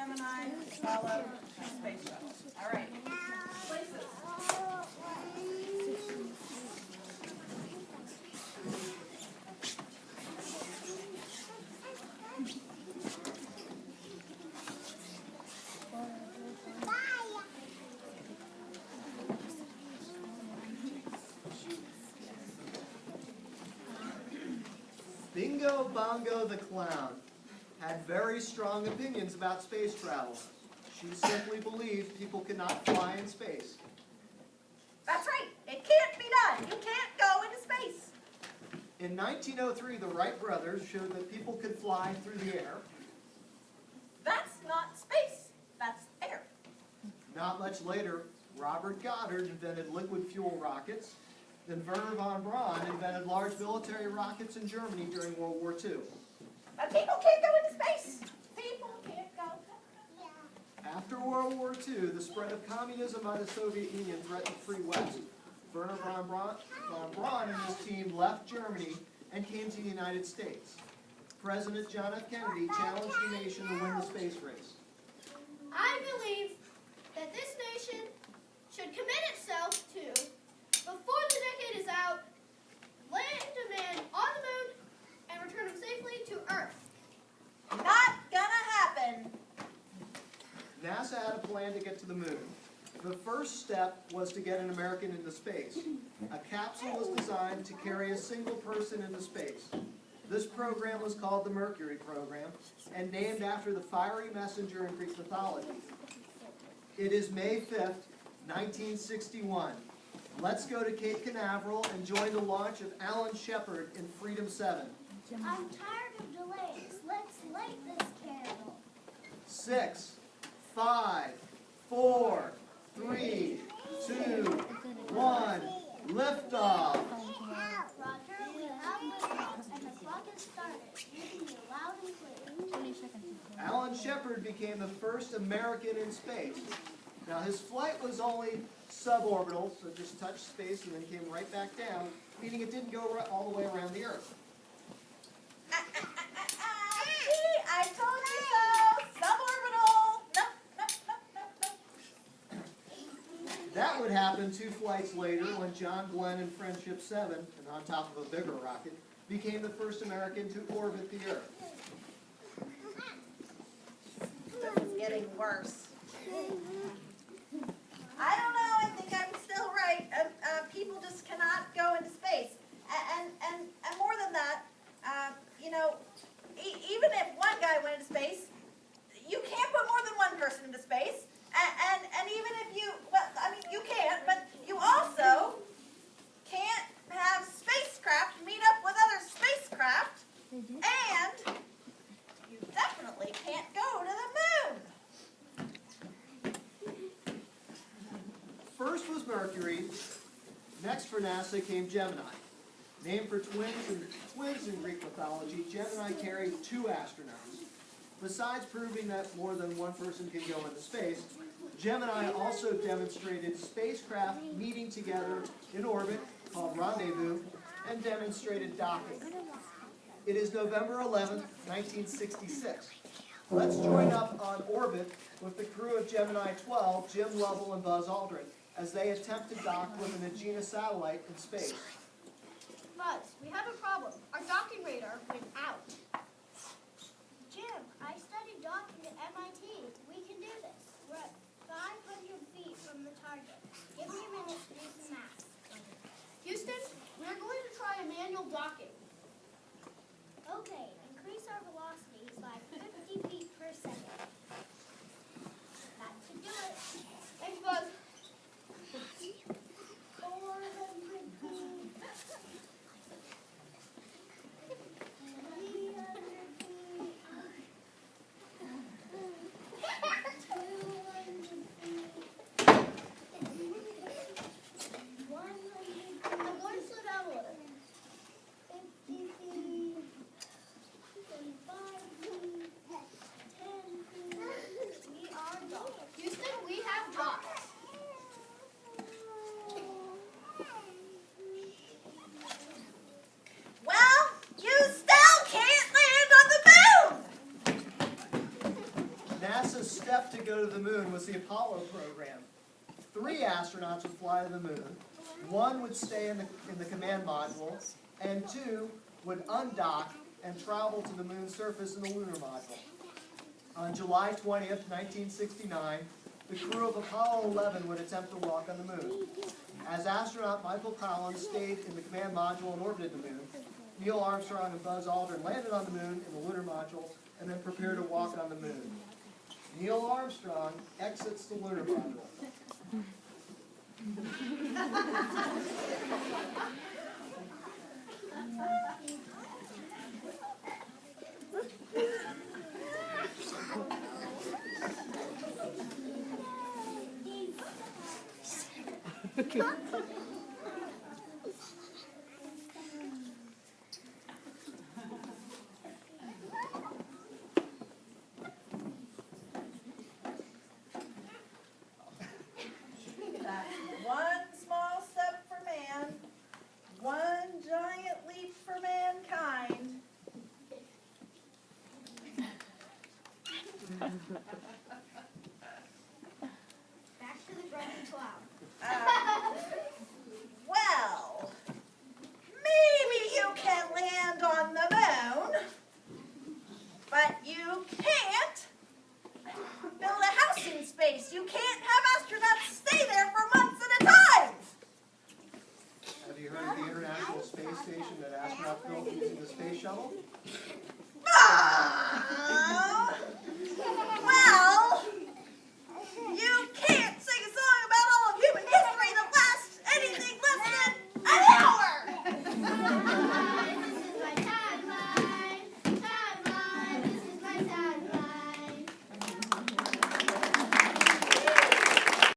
Gemini, Apollo, and Space Shuttle. All right. Places. Bingo Bongo the Clown had very strong opinions about space travel. She simply believed people could not fly in space. That's right. It can't be done. You can't go into space. In 1903, the Wright brothers showed that people could fly through the air. That's not space. That's air. Not much later, Robert Goddard invented liquid fuel rockets. Then Wernher von Braun invented large military rockets in Germany during World War II. But people can't go into space. People can't go. After World War II, the spread of communism by the Soviet Union threatened the free West. Wernher von Braun and his team left Germany and came to the United States. President John F. Kennedy challenged the nation to win the space race. I believe that this nation should commit itself to, before the decade is out, land a man on the moon and return him safely to Earth. Not gonna happen. NASA had a plan to get to the moon. The first step was to get an American into space. A capsule was designed to carry a single person into space. This program was called the Mercury program and named after the fiery messenger in Greek mythology. It is May 5th, 1961. Let's go to Cape Canaveral and join the launch of Alan Shepard in Freedom 7. I'm tired of delays. Let's light this candle. 6, 5, 4, 3, 2, 1, liftoff. Roger, we have liftoff, and the clock has started. You can hear loud and clear. Alan Shepard became the first American in space. Now his flight was only suborbital, so it just touched space and then came right back down, meaning it didn't go all the way around the Earth. See, I told you so. Suborbital. No. That would happen 2 flights later when John Glenn in Friendship 7, and on top of a bigger rocket, became the first American to orbit the Earth. This is getting worse. I don't know. I think I'm still right. People just cannot go into space. And more than that, you know, even if one guy went into space, you can't put more than one person into space. And even if you, well, I mean, you can't, but you also can't have spacecraft meet up with other spacecraft. And you definitely can't go to the moon. First was Mercury. Next for NASA came Gemini. Named for twins in Greek mythology, Gemini carried 2 astronauts. Besides proving that more than one person can go into space, Gemini also demonstrated spacecraft meeting together in orbit, called rendezvous, and demonstrated docking. It is November 11th, 1966. Let's join up on orbit with the crew of Gemini 12, Jim Lovell and Buzz Aldrin, as they attempt to dock with an Agena satellite in space. Buzz, we have a problem. Our docking radar went out. Jim, I studied docking at MIT. We can do this. We're at 500 feet from the target. Give me a minute to do some math. Houston, we're going to try a manual docking. Okay, increase our velocities by 50 feet per second. That should do it. Thanks, Buzz. 400 feet. left to go to the moon was the Apollo program. 3 astronauts would fly to the moon. 1 would stay in the command module, and 2 would undock and travel to the moon's surface in the lunar module. On July 20th, 1969, the crew of Apollo 11 would attempt to walk on the moon. As astronaut Michael Collins stayed in the command module and orbited the moon, Neil Armstrong and Buzz Aldrin landed on the moon in the lunar module and then prepared to walk on the moon. Neil Armstrong exits the lunar module. That's one small step for man, one giant leap for mankind. Back to the broken cloud. Well, maybe you can land on the moon, but you can't build a house in space. You can't have astronauts stay there for months at a time. Have you heard of the International Space Station that astronauts built using the space shuttle? Ah!